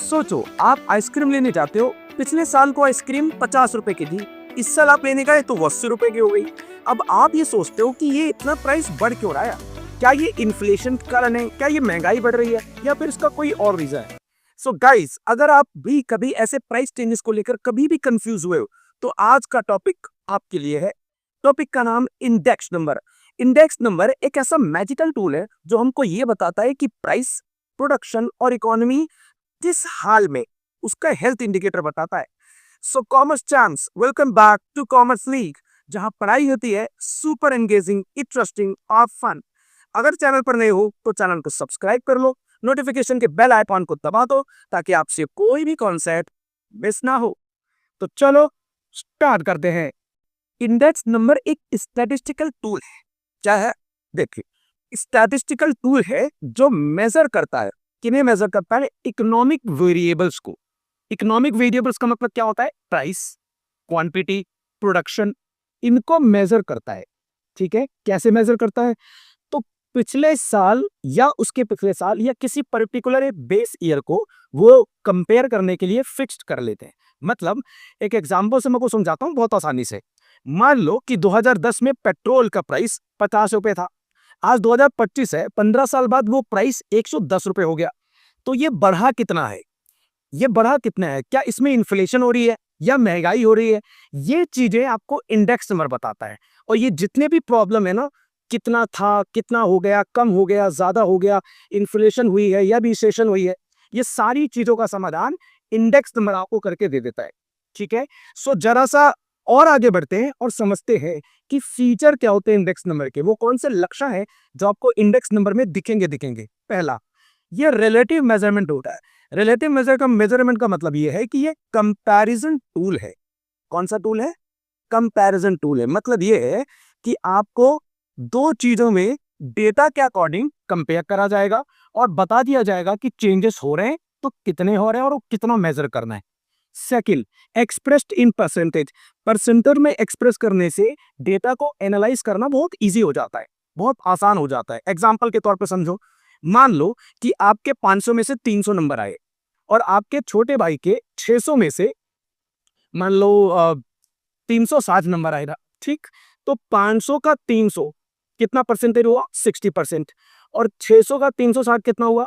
सोचो आप आइसक्रीम लेने जाते हो, पिछले साल को आइसक्रीम 50 रुपए की थी, इस साल आप लेने गए तो 80 रुपए की हो गई। अब आप ये सोचते हो कि ये इतना प्राइस बढ़ क्यों रहा है, क्या ये इन्फ्लेशन के कारण है, क्या ये महंगाई बढ़ रही है या फिर इसका कोई और रीजन है। सो गाइस, अगर आप भी कभी ऐसे प्राइस चेंजेस को लेकर कभी भी कंफ्यूज हुए हो तो आज का टॉपिक आपके लिए है। टॉपिक का नाम इंडेक्स नंबर। इंडेक्स नंबर एक ऐसा मैजिकल टूल है जो हमको ये बताता है कि प्राइस, प्रोडक्शन और इकोनॉमी किस हाल में, उसका हेल्थ इंडिकेटर बताता है। So commerce champs, welcome back to commerce league, जहां पढ़ाई होती है सुपर एंगेजिंग, इंटरेस्टिंग और फन। अगर चैनल पर नए हो तो चैनल को सब्सक्राइब कर लो, नोटिफिकेशन के बेल आइकॉन को दबा दो ताकि आपसे कोई भी कॉन्सेप्ट मिस ना हो। तो चलो स्टार्ट करते हैं। इंडेक्स नंबर एक स्टैटिस्टिकल टूल है। क्या है? देखिए, स्टैटिस्टिकल टूल है जो मेजर करता है, किन्हें मेजर करता है? इकोनॉमिक वेरिएबल्स को। इकोनॉमिक वेरिएबल्स का मतलब क्या होता है? प्राइस, क्वांटिटी, प्रोडक्शन, इनको मेजर करता है। ठीक है, कैसे मेजर करता है? तो पिछले साल या उसके पिछले साल या किसी पर्टिकुलर बेस ईयर को वो कंपेयर करने के लिए फिक्स्ड कर लेते हैं। मतलब एक एग्जांपल से मैं को समझाता हूं बहुत आसानी से। मान लो कि 2010 में पेट्रोल का प्राइस 50 रुपए था, आज 2025 है, 15 साल बाद वो प्राइस 110 रुपए हो गया। तो ये बढ़ा कितना है? ये बढ़ा कितना है? क्या इसमें इन्फ्लेशन हो रही है या महंगाई हो रही है? ये चीजें आपको इंडेक्स नंबर बताता है। और ये जितने भी प्रॉब्लम है ना, कितना था, कितना हो गया, कम हो गया, ज्यादा हो गया, इन्फ्लेशन हुई है या रिसेशन हुई है, ये सारी चीजों का समाधान इंडेक्स नंबर आपको करके दे देता है। ठीक है, सो जरा सा और आगे बढ़ते हैं और समझते हैं कि फीचर क्या होते हैं इंडेक्स नंबर के, वो कौन से लक्षण है जो आपको इंडेक्स नंबर में दिखेंगे। पहला, ये रिलेटिव मेजरमेंट होता है। रिलेटिव मेजरमेंट का मतलब ये है कि ये कंपैरिजन टूल है। कौन सा टूल है? कंपैरिजन टूल है। मतलब ये है कि आपको दो चीजों में डेटा के अकॉर्डिंग कंपेयर करा जाएगा और बता दिया जाएगा कि चेंजेस हो रहे हैं तो कितने हो रहे हैं और वो कितना मेजर करना है। Second, expressed in percentage. Percentage में एक्सप्रेस करने से डेटा को एनालाइज करना बहुत इजी हो जाता है, बहुत आसान हो जाता है। एग्जाम्पल के तौर पर समझो, मान लो कि आपके 500 में से 300 नंबर आए और आपके छोटे भाई के 600 में से मान लो 360 नंबर आएगा। ठीक, तो 500 का 300 कितना परसेंटेज हुआ? 60%। और 600 का 360 कितना हुआ?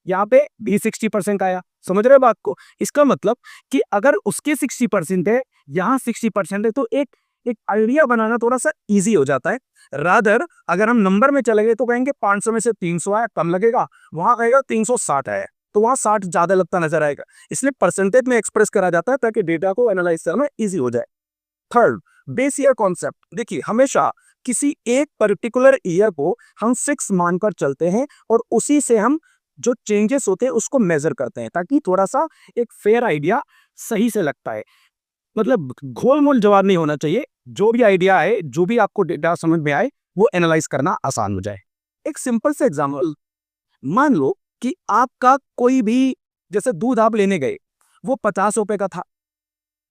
यहाँ पे भी 60% आया। समझ रहे हो बात को? इसका मतलब कि अगर उसके 60% है, यहाँ 60% है, तो एक एक आइडिया बनाना थोड़ा सा इजी हो जाता है। रादर अगर हम नंबर में चले गए तो कहेंगे 500 में से 300 आया, कम लगेगा, वहां कहेगा 360 आया, तो वहां 60 ज्यादा लगता नजर आएगा। इसलिए परसेंटेज में एक्सप्रेस करा जाता है ताकि डेटा को एनालाइज करना इजी हो जाए। Third, base year concept. देखिए, हमेशा किसी एक पर्टिकुलर ईयर को हम फिक्स मानकर चलते हैं और उसी से हम जो चेंजेस होते हैं उसको मेजर करते हैं ताकि थोड़ा सा एक फेयर आइडिया सही से लगता है। मतलब घोल मोल जवाब नहीं होना चाहिए, जो भी आइडिया है, जो भी आपको डेटा समझ में आए, वो एनालाइज करना आसान हो जाए। एक सिंपल से एग्जांपल, मान लो कि आपका कोई भी, जैसे दूध आप लेने गए, वो 50 रुपए का था।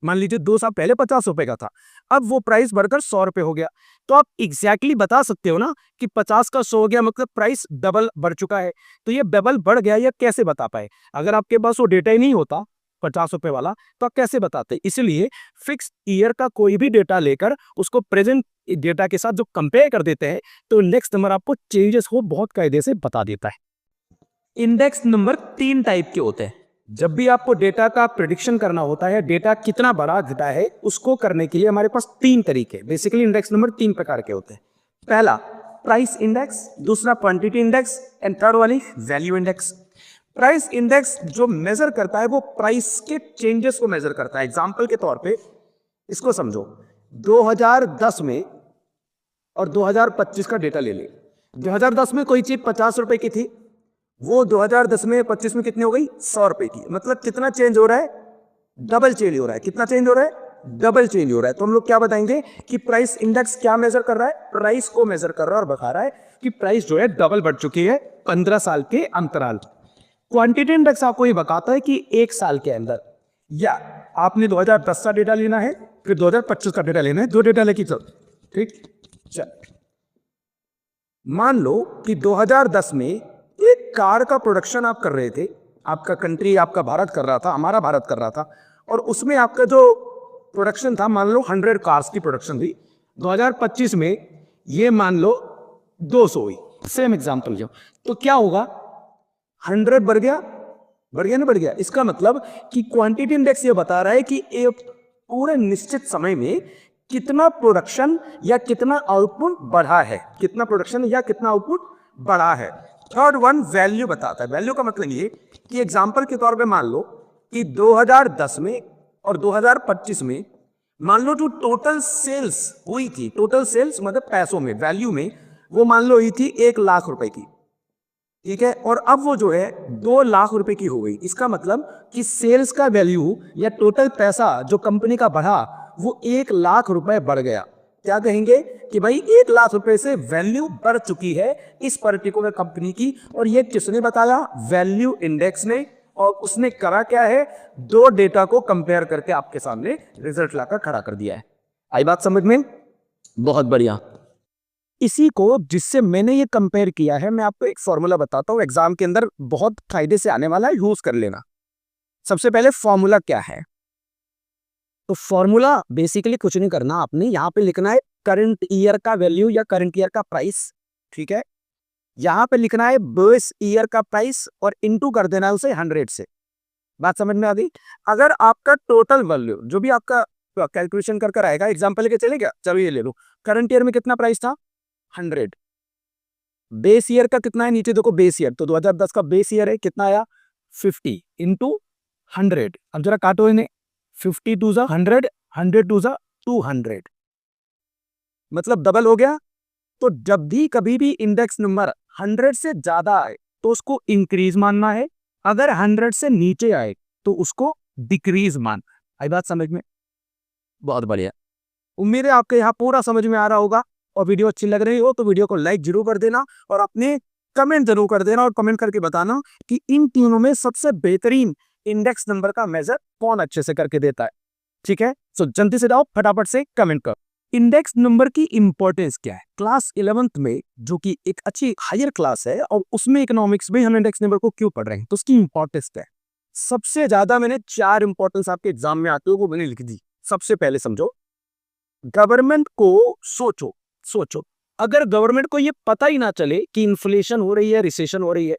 मान लीजिए 2 साल पहले 50 रुपए का था, अब वो प्राइस बढ़कर 100 रुपए हो गया। तो आप एग्जैक्टली बता सकते हो ना कि 50 का 100 हो गया, मतलब प्राइस डबल बढ़ चुका है। तो ये डबल बढ़ गया, ये कैसे बता पाए? अगर आपके पास वो डेटा ही नहीं होता 50 रुपए वाला, तो आप कैसे बताते? इसलिए फिक्स ईयर का कोई भी डेटा लेकर उसको प्रेजेंट डेटा के साथ जो कंपेयर कर देते हैं, तो इंडेक्स नंबर आपको चेंजेस हो बहुत कायदे से बता देता है। इंडेक्स नंबर 3 टाइप के होते हैं। जब भी आपको डेटा का प्रिडिक्शन करना होता है, डेटा कितना बड़ा घटा है, उसको करने के लिए हमारे पास 3 तरीके। बेसिकली इंडेक्स नंबर 3 प्रकार के होते हैं। पहला, प्राइस इंडेक्स, दूसरा क्वांटिटी इंडेक्स एंड थर्ड वाली वैल्यू इंडेक्स। प्राइस इंडेक्स जो मेजर करता है वो प्राइस के चेंजेस को मेजर करता है। एग्जांपल के तौर पे इसको समझो, 2010 में और 2025 का डेटा ले ले। 2010 में कोई चीज 50 रुपए की थी, वो 2010 में 25 में कितनी हो गई? 100 रुपए की। मतलब कितना चेंज हो रहा है? डबल चेंज हो रहा है। कितना चेंज हो रहा है? डबल चेंज हो रहा है। तो हम लोग क्या बताएंगे कि प्राइस इंडेक्स क्या मेजर कर रहा है? प्राइस को मेजर कर रहा है और बता रहा है कि प्राइस जो है डबल बढ़ चुकी है 15 साल के अंतराल। क्वांटिटी इंडेक्स आपको ये बताता है कि 1 साल के अंदर, या आपने 2010 का डेटा लेना है, फिर 2025 का डेटा लेना है, दो डेटा लेके चल। ठीक, चल मान लो कि 2010 में एक कार का प्रोडक्शन आप कर रहे थे, आपका कंट्री, आपका भारत कर रहा था, हमारा भारत कर रहा था, और उसमें आपका जो प्रोडक्शन था, मान लो 100 कार्स की प्रोडक्शन थी, 2025 में ये मान लो 200 हुई, सेम एग्जांपल जो, तो क्या होगा, 100 बढ़ गया, बढ़ गया ना, बढ़ गया। इसका मतलब कि क्वांटिटी इंडेक्स ये बता रहा है कि एक पूरे निश्चित समय में कितना प्रोडक्शन या कितना आउटपुट बढ़ा है, कितना प्रोडक्शन या कितना आउटपुट बढ़ा है। थर्ड वन वैल्यू बताता है। वैल्यू का मतलब ये कि एग्जांपल के तौर पे मान लो कि 2010 में और 2025 में मान लो जो टोटल सेल्स हुई थी, टोटल सेल्स मतलब पैसों में, वैल्यू में, वो मान लो हुई थी 1 लाख रुपए की, ठीक है, और अब वो जो है 2 लाख रुपए की हो गई। इसका मतलब कि सेल्स का वैल्यू या टोटल पैसा जो कंपनी का बढ़ा वो 1 लाख रुपए बढ़ गया। क्या कहेंगे कि भाई 1 लाख रुपए से वैल्यू बढ़ चुकी है इस पर्टिकुलर कंपनी की। और ये किसने बताया? वैल्यू इंडेक्स ने। और उसने करा क्या है, दो डेटा को कंपेयर करके आपके सामने रिजल्ट लाकर खड़ा कर दिया है। आई बात समझ में? बहुत बढ़िया। इसी को जिससे मैंने ये कंपेयर किया है, मैं आपको एक फॉर्मूला बताता हूं, एग्जाम के अंदर बहुत फायदे से आने वाला है, यूज कर लेना। सबसे पहले फॉर्मूला क्या है? तो फॉर्मूला बेसिकली कुछ नहीं करना, आपने यहां पे लिखना है करंट ईयर का वैल्यू या करंट ईयर का प्राइस, ठीक है। यहां पे लिखना है बेस ईयर का प्राइस और इनटू कर देना है उसे 100 से। बात समझ में आ गई? अगर आपका टोटल वैल्यू जो भी आपका कैलकुलेशन कर आएगा, एग्जांपल लेके चले क्या, चलो ये ले लो, करंट ईयर में कितना प्राइस था? 100। बेस ईयर का कितना है? नीचे देखो बेस ईयर, तो 2010 का बेस ईयर है, कितना आया? 50 इंटू 100। अब जरा काटो इन्हें, 50 टू जा 100, 100 टू जा 200, मतलब डबल हो गया। तो जब भी कभी भी इंडेक्स नंबर 100 से ज्यादा आए तो उसको इंक्रीज मानना है, अगर 100 से नीचे आए तो उसको डिक्रीज मानना है। आई बात समझ में? बहुत बढ़िया। उम्मीद है आपके यहाँ पूरा समझ में आ रहा होगा। और वीडियो अच्छी लग रही हो तो वीडियो को लाइक जरूर कर देना और अपने कमेंट जरूर कर देना, और कमेंट करके बताना कि इन तीनों में सबसे बेहतरीन इंडेक्स नंबर का मेजर कौन अच्छे से करके देता है, ठीक है। सो जल्दी से जाओ, फटाफट से कमेंट करो। इंडेक्स नंबर की इंपॉर्टेंस क्या है? क्लास 11th में, जो कि एक अच्छी हायर क्लास है, और उसमें इकोनॉमिक्स में हम इंडेक्स नंबर को क्यों पढ़ रहे हैं, तो उसकी इंपॉर्टेंस क्या है? सबसे ज्यादा मैंने 4 इंपॉर्टेंस आपके एग्जाम में आते हुए वो मैंने लिख दी। सबसे पहले समझो, गवर्नमेंट को सोचो, सोचो अगर गवर्नमेंट को ये पता ही ना चले कि इन्फ्लेशन हो रही है, रिसेशन हो रही है,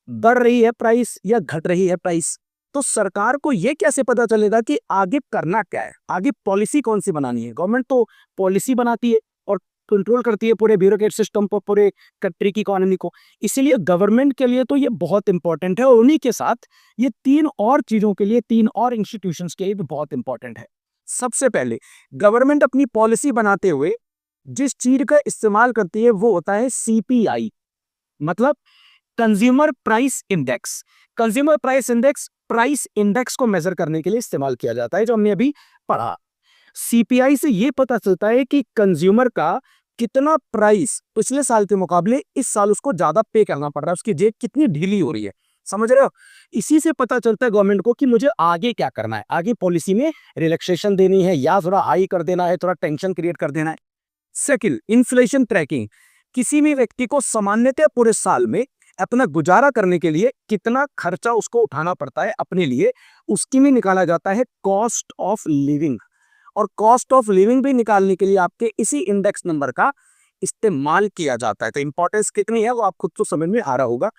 बढ़ रही है प्राइस या घट रही है प्राइस, तो सरकार को ये कैसे पता चलेगा कि आगे करना क्या है, आगे पॉलिसी कौन सी बनानी है? गवर्नमेंट तो पॉलिसी बनाती है और कंट्रोल करती है पूरे ब्यूरोक्रेट सिस्टम पर, पूरे कंट्री की इकोनॉमी को। इसीलिए गवर्नमेंट के लिए तो ये बहुत इंपॉर्टेंट है, और उन्हीं के साथ ये 3 और चीजों के लिए, 3 और इंस्टीट्यूशंस के लिए भी बहुत इंपॉर्टेंट है। सबसे पहले गवर्नमेंट अपनी पॉलिसी बनाते हुए जिस चीज का इस्तेमाल करती है वो होता है सीपीआई, मतलब consumer price index. Consumer price index price index को मेजर करने के लिए इस्तेमाल किया जाता है, जो हमने अभी पढ़ा। सीपीआई से यह पता चलता है कि कंज्यूमर का कितना प्राइस पिछले साल के मुकाबले इस साल उसको ज्यादा पे करना पड़ रहा है, उसकी जेब कितनी ढीली हो रही है, समझ रहे हो? इसी से पता चलता है गवर्नमेंट को कि मुझे आगे क्या करना है, आगे पॉलिसी में रिलैक्सेशन देनी है या थोड़ा हाई कर देना है, थोड़ा टेंशन क्रिएट कर देना है। Second, inflation tracking. किसी भी व्यक्ति को सामान्यतः पूरे साल में अपना गुजारा करने के लिए कितना खर्चा उसको उठाना पड़ता है अपने लिए, उसकी में निकाला जाता है कॉस्ट ऑफ लिविंग। और कॉस्ट ऑफ लिविंग भी निकालने के लिए आपके इसी इंडेक्स नंबर का इस्तेमाल किया जाता है। तो इंपॉर्टेंस कितनी है वो आप खुद तो समझ में आ रहा होगा।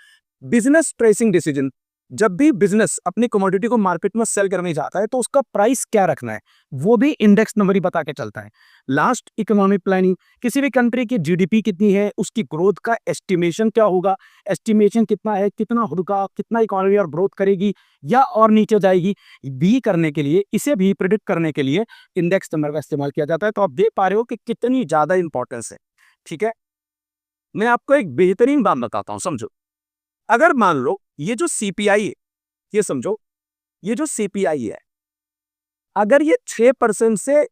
बिजनेस प्राइसिंग डिसीजन, जब भी बिजनेस अपनी कमोडिटी को मार्केट में सेल करने जाता है तो उसका प्राइस क्या रखना है वो भी इंडेक्स नंबर ही बता के चलता है। लास्ट, इकोनॉमिक प्लानिंग, किसी भी कंट्री की जीडीपी कितनी है, उसकी ग्रोथ का एस्टिमेशन क्या होगा, एस्टिमेशन कितना है, कितना होगा, कितना इकोनॉमी और ग्रोथ करेगी या और नीचे जाएगी, भी करने के लिए, इसे भी प्रिडिक्ट करने के लिए इंडेक्स नंबर का इस्तेमाल किया जाता है। तो आप देख पा रहे हो कि कितनी ज्यादा इंपॉर्टेंस है, ठीक है। मैं आपको एक बेहतरीन बात बताता हूं, समझो। अगर मान लो ये जो सीपीआई है, ये समझो, ये जो सीपीआई है, अगर ये 6% से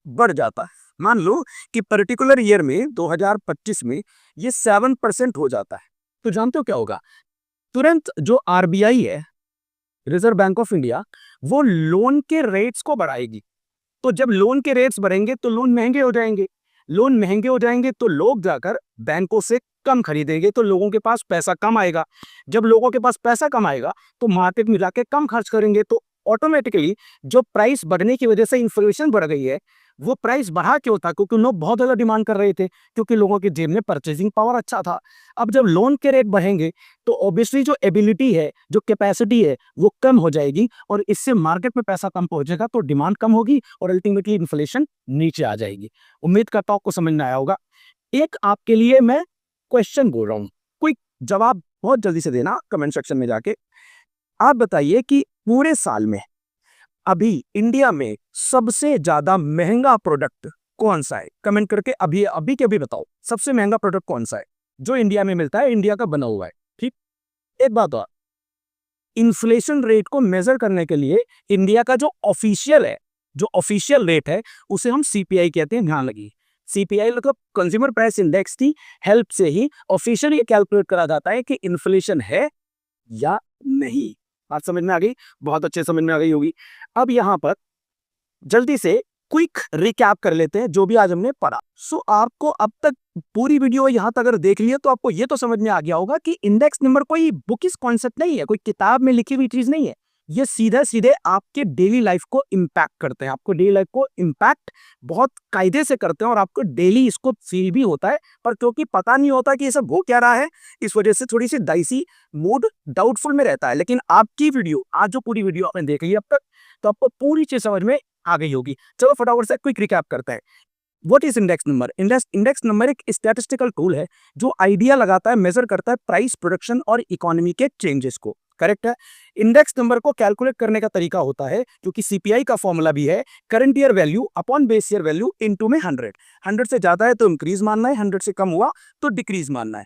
बढ़ जाता है, मान लो कि पर्टिकुलर ईयर में 2025 में ये 7% हो जाता है, तो जानते हो क्या होगा? तुरंत जो आरबीआई है, रिजर्व बैंक ऑफ इंडिया, वो लोन के रेट्स को बढ़ाएगी। तो जब लोन के रेट्स बढ़ेंगे तो लोन महंगे हो जाएंगे, लोन महंगे हो जाएंगे तो लोग जाकर बैंकों से कम खरीदेंगे, तो लोगों के पास पैसा कम आएगा। जब लोगों के पास पैसा कम आएगा तो मार्केट में जाके कम खर्च करेंगे, तो ऑटोमेटिकली जो प्राइस बढ़ने की वजह से इन्फ्लेशन बढ़ गई है, वो प्राइस बढ़ा क्यों था? क्योंकि लोग बहुत ज़्यादा डिमांड कर रहे थे, क्योंकि लोगों की जेब में परचेजिंग पावर अच्छा था। अब जब लोन के रेट बढ़ेंगे तो ऑब्वियसली जो एबिलिटी है, जो कैपेसिटी है, वो कम हो जाएगी और इससे मार्केट में पैसा कम पहुंचेगा, तो डिमांड कम होगी और अल्टीमेटली इन्फ्लेशन नीचे आ जाएगी। उम्मीद करता हूं आपको समझ में आया होगा। एक आपके लिए मैं क्वेश्चन बोल रहा हूं, कोई जवाब बहुत जल्दी से देना कमेंट सेक्शन में जाके। आप बताइए कि पूरे साल में अभी इंडिया में सबसे ज्यादा महंगा प्रोडक्ट कौन सा है? कमेंट करके अभी अभी के अभी बताओ, सबसे महंगा प्रोडक्ट कौन सा है जो इंडिया में मिलता है, इंडिया का बना हुआ है। ठीक, एक बात और, इन्फ्लेशन रेट को मेजर करने के लिए इंडिया का जो ऑफिशियल है, जो ऑफिशियल रेट है, उसे हम सीपीआई कहते हैं। ध्यान लगी, सीपीआई मतलब कंज्यूमर प्राइस इंडेक्स की हेल्प से ही ऑफिशियली कैलकुलेट करा जाता है कि इन्फ्लेशन है या नहीं। बात समझ में आ गई? बहुत अच्छे समझ में आ गई होगी। अब यहां पर जल्दी से क्विक रिकैप कर लेते हैं जो भी आज हमने पढ़ा। आपको अब तक पूरी वीडियो यहां तक अगर देख लिया तो आपको ये तो समझ में आ गया होगा कि इंडेक्स नंबर कोई बुकिश कॉन्सेप्ट नहीं है, कोई किताब में लिखी हुई चीज नहीं है। ये सीधे सीधे आपके डेली लाइफ को इम्पैक्ट करते हैं, आपको डेली लाइफ को इम्पैक्ट बहुत कायदे से करते हैं और आपको डेली इसको फील भी होता है, पर क्योंकि पता नहीं होता कि ये सब हो क्या रहा है, इस वजह से थोड़ी सी डाइसी मूड डाउटफुल में रहता है। लेकिन आपकी वीडियो, आज जो पूरी वीडियो आपने देख ली अब तक, तो आपको पूरी चीज समझ में आ गई होगी। चलो फटाफट से क्विक रिकैप करते हैं। What is index number? Index number एक स्टैटिस्टिकल टूल है जो आइडिया लगाता है, मेजर करता है प्राइस, प्रोडक्शन और इकोनॉमी के चेंजेस को। करेक्ट है। इंडेक्स नंबर को कैलकुलेट करने का तरीका होता है, क्योंकि सीपीआई का फॉर्मूला भी है current year value upon base year value into में 100। 100 से ज्यादा है तो इंक्रीज मानना है, 100 से कम हुआ तो डिक्रीज मानना है।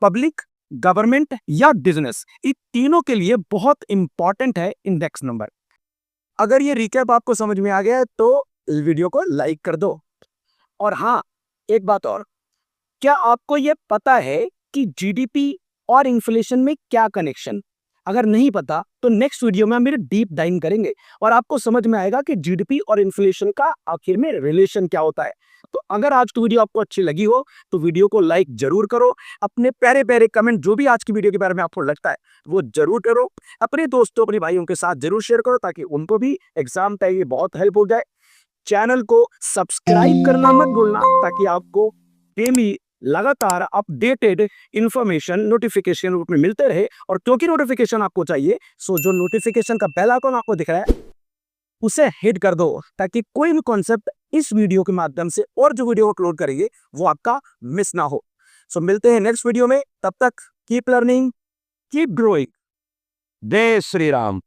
पब्लिक, गवर्नमेंट या बिजनेस, इन तीनों के लिए बहुत इंपॉर्टेंट है इंडेक्स नंबर। अगर ये रिकैप आपको समझ में आ गया है तो वीडियो को लाइक कर दो। और हाँ, एक बात और, क्या आपको ये पता है कि जीडीपी और इन्फ्लेशन में क्या कनेक्शन? अगर नहीं पता तो नेक्स्ट वीडियो में हम मेरे डीप डाइव करेंगे और आपको समझ में आएगा कि जीडीपी और इन्फ्लेशन का आखिर में रिलेशन क्या होता है। तो अगर आज की वीडियो आपको अच्छी लगी हो तो वीडियो को लाइक जरूर करो, अपने प्यारे प्यारे कमेंट जो भी आज की वीडियो के बारे में आपको लगता है वो जरूर करो, अपने दोस्तों अपने भाइयों के साथ जरूर शेयर करो ताकि उनको भी एग्जाम टाइम में बहुत हेल्प हो जाए। चैनल को सब्सक्राइब करना मत भूलना ताकि आपको डेली लगातार अपडेटेड इंफॉर्मेशन नोटिफिकेशन रूप में मिलते रहे। और क्योंकि नोटिफिकेशन आपको चाहिए, सो जो नोटिफिकेशन का बेल आइकन आपको दिख रहा है उसे हिट कर दो ताकि कोई भी कॉन्सेप्ट इस वीडियो के माध्यम से और जो वीडियो अपलोड करेंगे वो आपका मिस ना हो। सो मिलते हैं नेक्स्ट वीडियो में, तब तक कीप लर्निंग, कीप ग्रोइंग। जय श्री राम।